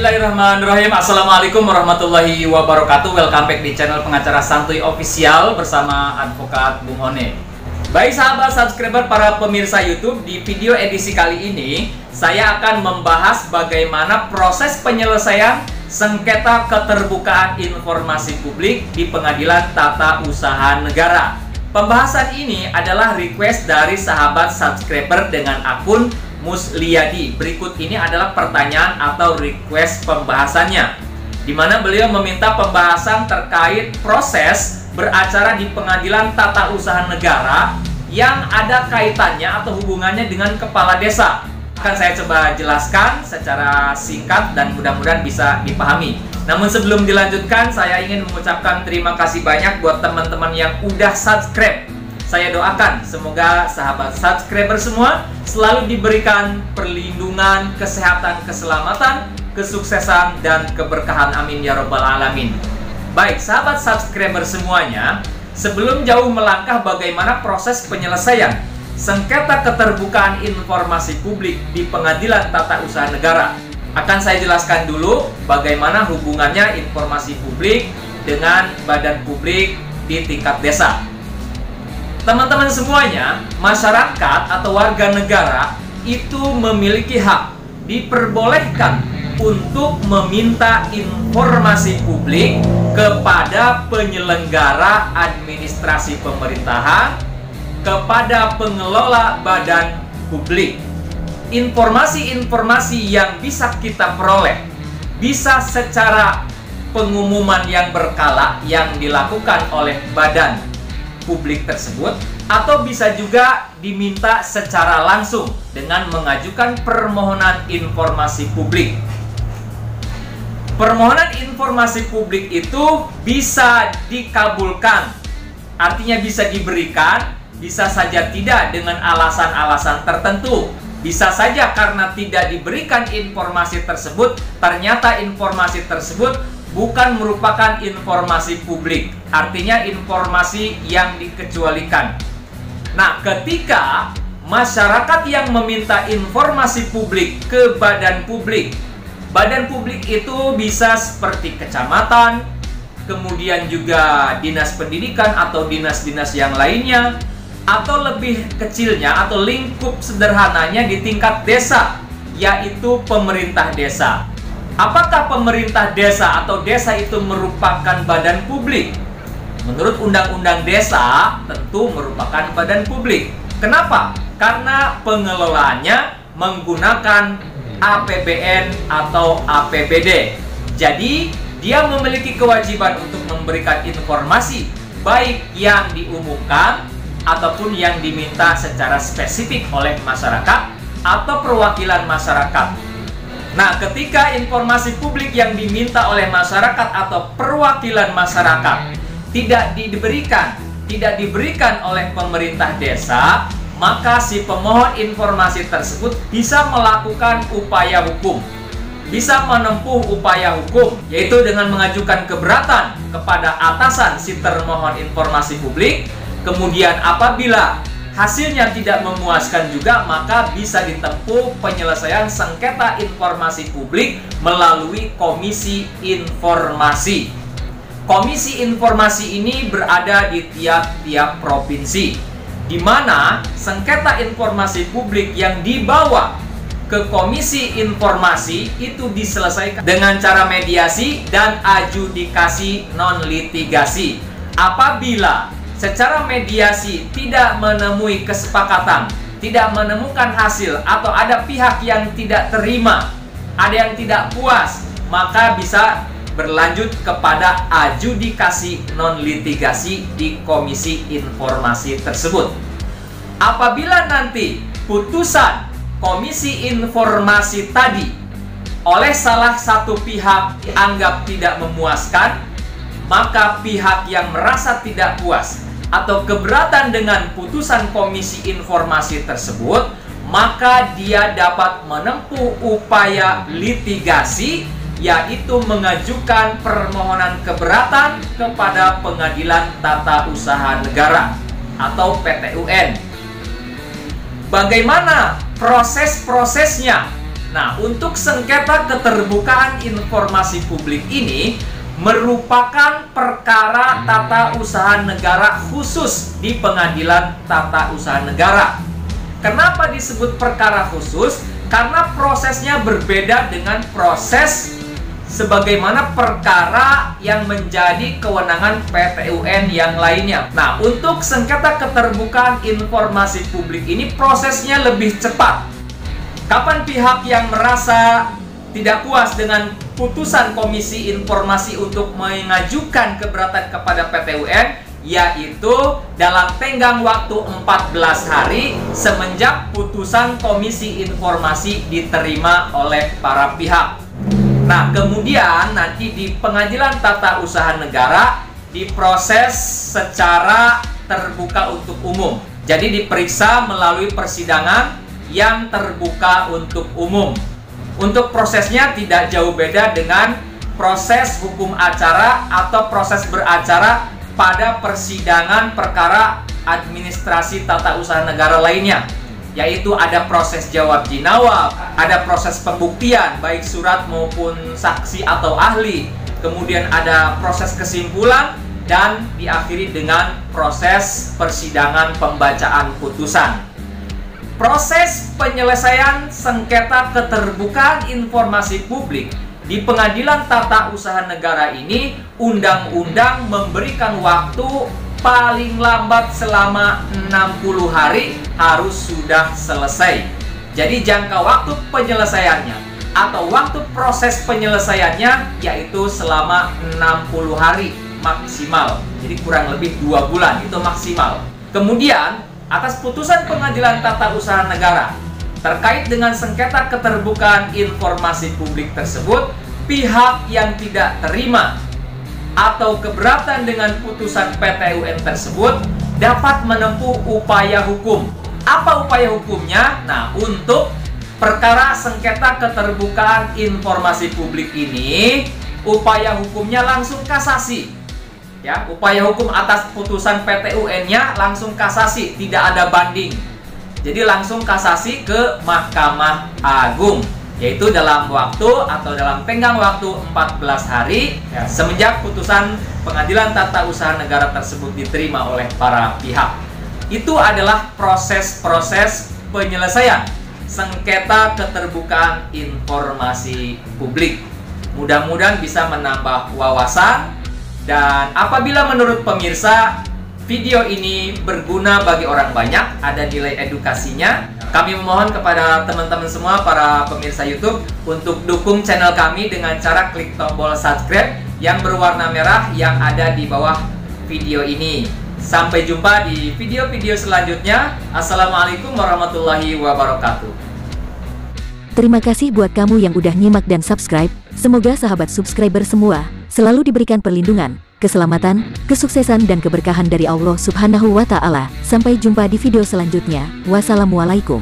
Bismillahirrahmanirrahim. Assalamualaikum warahmatullahi wabarakatuh. Welcome back di channel Pengacara Santuy Official bersama Advokat Bung One. Baik sahabat subscriber para pemirsa YouTube, di video edisi kali ini saya akan membahas bagaimana proses penyelesaian sengketa keterbukaan informasi publik di Pengadilan Tata Usaha Negara. Pembahasan ini adalah request dari sahabat subscriber dengan akun Musliadi. Berikut ini adalah pertanyaan atau request pembahasannya, di mana beliau meminta pembahasan terkait proses beracara di Pengadilan Tata Usaha Negara yang ada kaitannya atau hubungannya dengan kepala desa. Akan saya coba jelaskan secara singkat dan mudah-mudahan bisa dipahami. Namun sebelum dilanjutkan, saya ingin mengucapkan terima kasih banyak buat teman-teman yang udah subscribe. Saya doakan semoga sahabat subscriber semua selalu diberikan perlindungan, kesehatan, keselamatan, kesuksesan, dan keberkahan. Amin ya robbal alamin. Baik sahabat subscriber semuanya, sebelum jauh melangkah bagaimana proses penyelesaian sengketa keterbukaan informasi publik di Pengadilan Tata Usaha Negara, akan saya jelaskan dulu bagaimana hubungannya informasi publik dengan badan publik di tingkat desa. Teman-teman semuanya, masyarakat atau warga negara itu memiliki hak, diperbolehkan untuk meminta informasi publik kepada penyelenggara administrasi pemerintahan, kepada pengelola badan publik. Informasi-informasi yang bisa kita peroleh bisa secara pengumuman yang berkala yang dilakukan oleh badan publik tersebut, atau bisa juga diminta secara langsung dengan mengajukan permohonan informasi publik. Permohonan informasi publik itu bisa dikabulkan, artinya bisa diberikan, bisa saja tidak dengan alasan-alasan tertentu. Bisa saja karena tidak diberikan informasi tersebut, ternyata informasi tersebut bukan merupakan informasi publik, artinya informasi yang dikecualikan. Nah, ketika masyarakat yang meminta informasi publik ke badan publik itu bisa seperti kecamatan, kemudian juga dinas pendidikan atau dinas-dinas yang lainnya, atau lebih kecilnya atau lingkup sederhananya di tingkat desa, yaitu pemerintah desa. Apakah pemerintah desa atau desa itu merupakan badan publik? Menurut Undang-Undang Desa, tentu merupakan badan publik. Kenapa? Karena pengelolaannya menggunakan APBN atau APBD. Jadi, dia memiliki kewajiban untuk memberikan informasi, baik yang diumumkan ataupun yang diminta secara spesifik oleh masyarakat atau perwakilan masyarakat. Nah, ketika informasi publik yang diminta oleh masyarakat atau perwakilan masyarakat tidak diberikan oleh pemerintah desa, maka si pemohon informasi tersebut bisa melakukan upaya hukum, bisa menempuh upaya hukum, yaitu dengan mengajukan keberatan kepada atasan si termohon informasi publik. Kemudian apabila hasilnya tidak memuaskan juga, maka bisa ditempuh penyelesaian sengketa informasi publik melalui Komisi Informasi. Komisi Informasi ini berada di tiap-tiap provinsi, di mana sengketa informasi publik yang dibawa ke Komisi Informasi itu diselesaikan dengan cara mediasi dan adjudikasi non-litigasi. Apabila secara mediasi tidak menemui kesepakatan, tidak menemukan hasil, atau ada pihak yang tidak terima, ada yang tidak puas, maka bisa berlanjut kepada adjudikasi non-litigasi di Komisi Informasi tersebut. Apabila nanti putusan Komisi Informasi tadi oleh salah satu pihak dianggap tidak memuaskan, maka pihak yang merasa tidak puas atau keberatan dengan putusan Komisi Informasi tersebut, maka dia dapat menempuh upaya litigasi, yaitu mengajukan permohonan keberatan kepada Pengadilan Tata Usaha Negara atau PT UN. Bagaimana proses-prosesnya? Nah, untuk sengketa keterbukaan informasi publik ini merupakan perkara tata usaha negara khusus di Pengadilan Tata Usaha Negara. Kenapa disebut perkara khusus? Karena prosesnya berbeda dengan proses sebagaimana perkara yang menjadi kewenangan PT UN yang lainnya. Nah, untuk sengketa keterbukaan informasi publik ini prosesnya lebih cepat. Kapan pihak yang merasa tidak puas dengan putusan Komisi Informasi untuk mengajukan keberatan kepada PT UN, yaitu dalam tenggang waktu 14 hari semenjak putusan Komisi Informasi diterima oleh para pihak. Nah, kemudian nanti di Pengadilan Tata Usaha Negara diproses secara terbuka untuk umum. Jadi diperiksa melalui persidangan yang terbuka untuk umum. Untuk prosesnya tidak jauh beda dengan proses hukum acara atau proses beracara pada persidangan perkara administrasi tata usaha negara lainnya, yaitu ada proses jawab jinawab, ada proses pembuktian baik surat maupun saksi atau ahli, kemudian ada proses kesimpulan, dan diakhiri dengan proses persidangan pembacaan putusan. Proses penyelesaian sengketa keterbukaan informasi publik di Pengadilan Tata Usaha Negara ini, undang-undang memberikan waktu paling lambat selama 60 hari harus sudah selesai. Jadi jangka waktu penyelesaiannya atau waktu proses penyelesaiannya yaitu selama 60 hari maksimal. Jadi kurang lebih 2 bulan itu maksimal. Kemudian atas putusan Pengadilan Tata Usaha Negara terkait dengan sengketa keterbukaan informasi publik tersebut, pihak yang tidak terima atau keberatan dengan putusan PT UN tersebut dapat menempuh upaya hukum. Apa upaya hukumnya? Nah, untuk perkara sengketa keterbukaan informasi publik ini, upaya hukumnya langsung kasasi. Ya, upaya hukum atas putusan PT UN-nya langsung kasasi, tidak ada banding. Jadi langsung kasasi ke Mahkamah Agung, yaitu dalam waktu atau dalam tenggang waktu 14 hari semenjak putusan Pengadilan Tata Usaha Negara tersebut diterima oleh para pihak. Itu adalah proses-proses penyelesaian sengketa keterbukaan informasi publik. Mudah-mudahan bisa menambah wawasan. Dan apabila menurut pemirsa video ini berguna bagi orang banyak, ada nilai edukasinya, kami memohon kepada teman-teman semua para pemirsa YouTube untuk dukung channel kami dengan cara klik tombol subscribe yang berwarna merah yang ada di bawah video ini. Sampai jumpa di video-video selanjutnya. Assalamualaikum warahmatullahi wabarakatuh. Terima kasih buat kamu yang udah nyimak dan subscribe. Semoga sahabat subscriber semua selalu diberikan perlindungan, keselamatan, kesuksesan dan keberkahan dari Allah Subhanahu wa Ta'ala. Sampai jumpa di video selanjutnya. Wassalamualaikum.